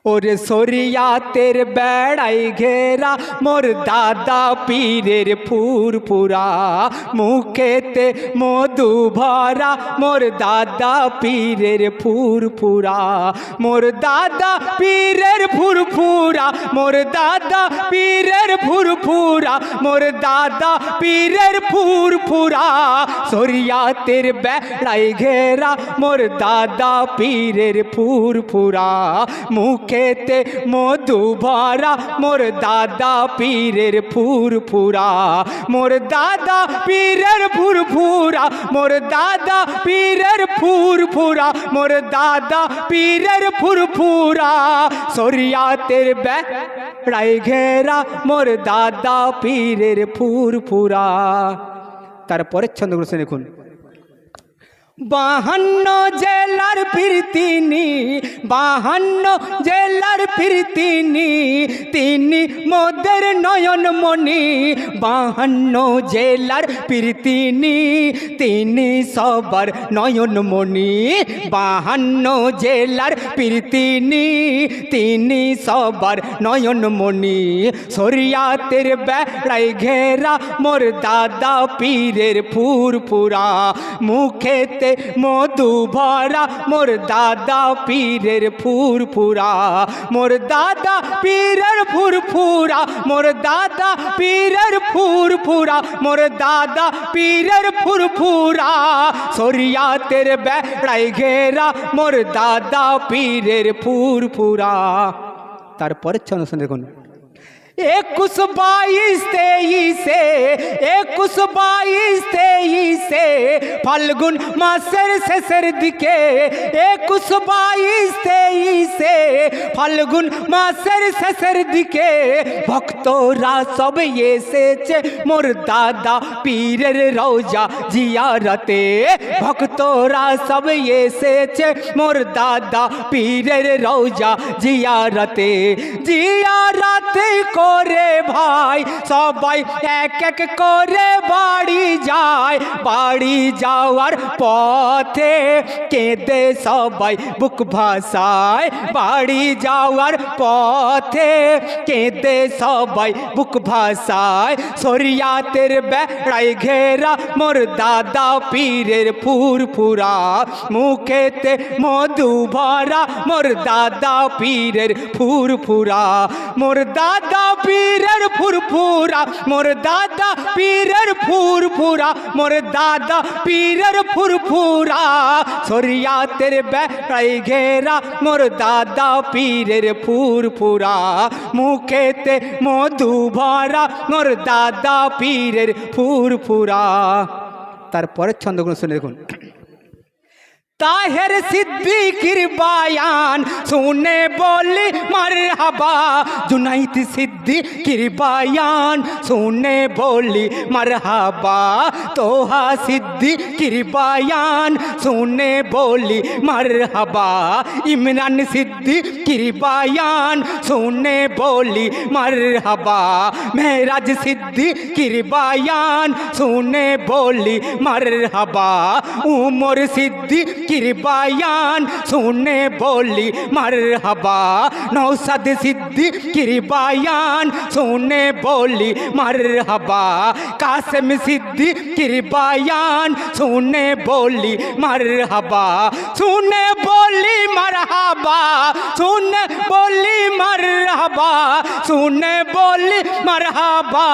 ওরে শরিয়াতের বেড়াই ঘেরা মোর দাদা পীরের ফুরফুরা, মুখেতে মধু ভরা মোর দাদা পীরের ফুরফুরা, মোর দাদা পীরের ফুরফুরা, মোর দাদা পীরের ফুরফুরা, মোর দাদা পীরের ফুরফুরা। শরিয়াতের বেড়াই ঘেরা মোর দাদা পীরের ফুরফুরা, মুখেতে মধু ভরা মোর দাদা পীরের ফুরফুরা, মোর দাদা পীরের ফুরফুরা, মোর দাদা পীরের ফুরফুরা, মোর দাদা পীরের ফুরফুরা। শরিয়াতের বেড়াই ঘেরা মোর দাদা পীরের ফুরফুরা। তারপরে ছন্দগুলো শুনে দেখুন। 52 জেলার পীর তিনি, 52 জেলার পীর তিনি, তিনি মোদের নয়নমণি। 52 জেলার পীর তিনি, তিনি সবার নয়নমণি। 52 জেলার পীর তিনি, তিনি সবার নয়নমণি। শরিয়াতের বেড়াই ঘেরা মোর দাদা পীরের ফুরফুরা, মুখেতে মধু ভরা মোর দাদা পীরের ফুরফুরা, মোর দাদা পীরের ফুরফুরা, মোর দাদা পীরের ফুরফুরা, মোর দাদা পীরের ফুরফুরা। শরিয়াতের বেড়াই ঘেরা মোর দাদা পীরের ফুরফুরা। তারপরে ছন্দ দেখুন। 21, 22, 23, 21, 22, 23 ফাল্গুন মাসের শেষের দিকে। 21, 22, 23 ফাল্গুন মাসের শেষের দিকে ভক্তরা সব এসেছে মোর দাদা পীরের রওজা জিয়ারতে। ভক্তরা সব এসেছে মোর দাদা পীরের রওজা জিয়ারতে। জিয়ারতে করে ভাই সবাই এক এক করে বাড়ি যায়। বাড়ি যাওয়ার পথে কেঁদে সবাই বুক ভাসায়। বাড়ি যাওয়ার পথে কেঁদে সবাই বুক ভাসায়। শরিয়াতের বেড়াই ঘেরা মোর দাদা পীরের ফুরফুরা, মুখেতে মধু ভরা মোর দাদা পীরের ফুরফুরা, মোর দাদা পীরের ফুরফুরা, মোর দাদা পীরের ফুরফুরা, মোর দাদা পীরের ফুরফুরা। শরিয়াতের বেড়াই ঘেরা মোর দাদা পীরের ফুরফুরা, মুখেতে মধু ভরা মোর দাদা পীরের ফুরফুরা। তারপরে ছন্দগুলো শুনে দেখুন। তাহের সিদ্দিকির বায়ান শুনে বলি মারহাবা। জুনাইদ সিদ্দিকির বায়ান শুনে বলি মারহাবা। তোহা সিদ্দিকির বায়ান শুনে বলি মারহাবা। ইমরান সিদ্দিকির বায়ান শুনে বলি মারহাবা। মেহরাজ সিদ্দিকির বায়ান শুনে বলি মারহাবা। উমর সিদ্দিকির বায়ান শুনে বলি মারহাবা। নওশাদ সিদ্দিকির বায়ান শুনে বলি মারহাবা। কাসেম সিদ্দিকির বায়ান শুনে বলি মারহাবা। শুনে বলি মারহাবা, শুনে বলি মারহাবা, শুনে বলি মারহাবা।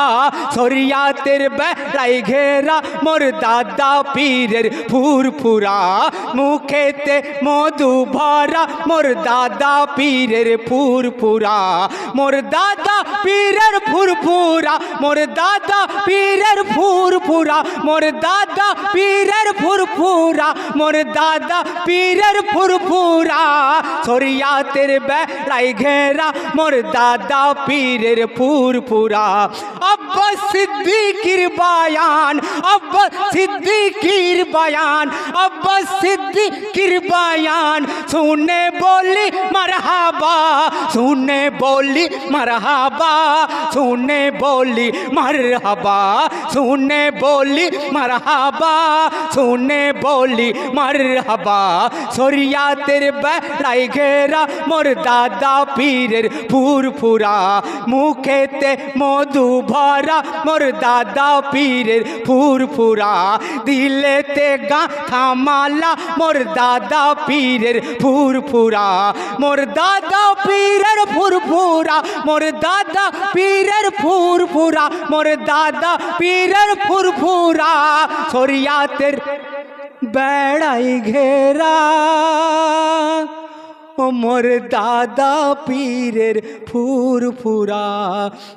শরিয়াতের বেড়াই ঘেরা মোর দাদা পীরের ফুরফুরা, মুখেতে মধু ভরা মোর দাদা পীরের ফুরফুরা, মোর দাদা পীরের ফুরফুরা, মোর দাদা পীরের ফুরফুরা, মোর দাদা পীরের ফুরফুরা, মোর দাদা পীরের ফুরফুরা। শরিয়াতের বেড়াই ঘেরা মোর দাদা পীরের ফুরফুরা। আব্বাস সিদ্দিকির বায়ান, আব্বাস সিদ্দিকির বায়ান, আব্বাস সিদ্দিকির বায়ান শুনে বলি মারহাবা, শুনে বলি মারহাবা, শুনে বলি মারহাবা, শুনে বলি মারহাবা, শুনে বলি মারহাবা। শরিয়াতের বেড়াই ঘেরা মোর দাদা পীরের ফুরফুরা মুখেতে মধু ভরা মোর দাদা পীরের ফুরফুরা দিলেতে গাঁথা মালা মোর দাদা পীরের ফুরফুরা মোর দাদা পীরের ফুরফুরা মোর দাদা পীরের ফুরফুরা মোর দাদা পীরের ফুরফুরা শরিয়াতের বেড়াই ঘেরা ও মোর দাদা পীরের ফুরফুরা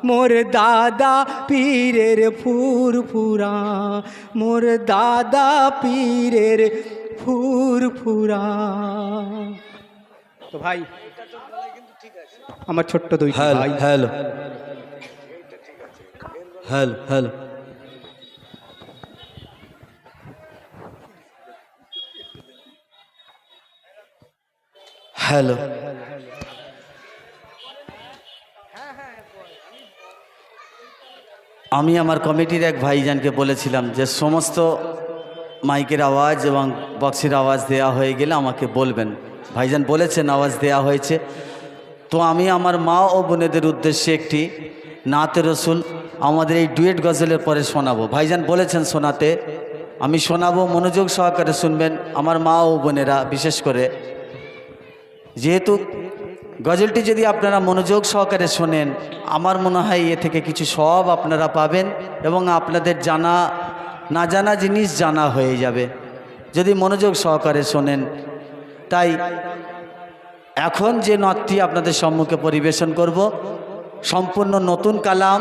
মোর দাদা পীরের ফুরফুরা মোর দাদা পীরের ফুরফুরা। তো ভাই আমার ছোট্ট দুই ভাই হ্যালো হ্যালো হ্যালো হ্যালো আমি আমার কমিটির এক ভাইজানকে বলেছিলাম যে সমস্ত মাইকের আওয়াজ এবং বক্সের আওয়াজ দেয়া হয়ে গেলে আমাকে বলবেন। ভাইজান বলেছেন আওয়াজ দেয়া হয়েছে। তো আমি আমার মা ও বোনেদের উদ্দেশ্যে একটি নাতে রসুল আমাদের এই ডুয়েট গজলের পরে শোনাবো। ভাইজান বলেছেন শোনাতে, আমি শোনাবো, মনোযোগ সহকারে শুনবেন আমার মা ও বোনেরা। বিশেষ করে যেহেতু গজলটি যদি আপনারা মনোযোগ সহকারে শোনেন, আমার মনে হয় এ থেকে কিছু সব আপনারা পাবেন এবং আপনাদের জানা না জানা জিনিস জানা হয়ে যাবে যদি মনোযোগ সহকারে শোনেন। তাই এখন যে নথটি আপনাদের সম্মুখে পরিবেশন করব সম্পূর্ণ নতুন কালাম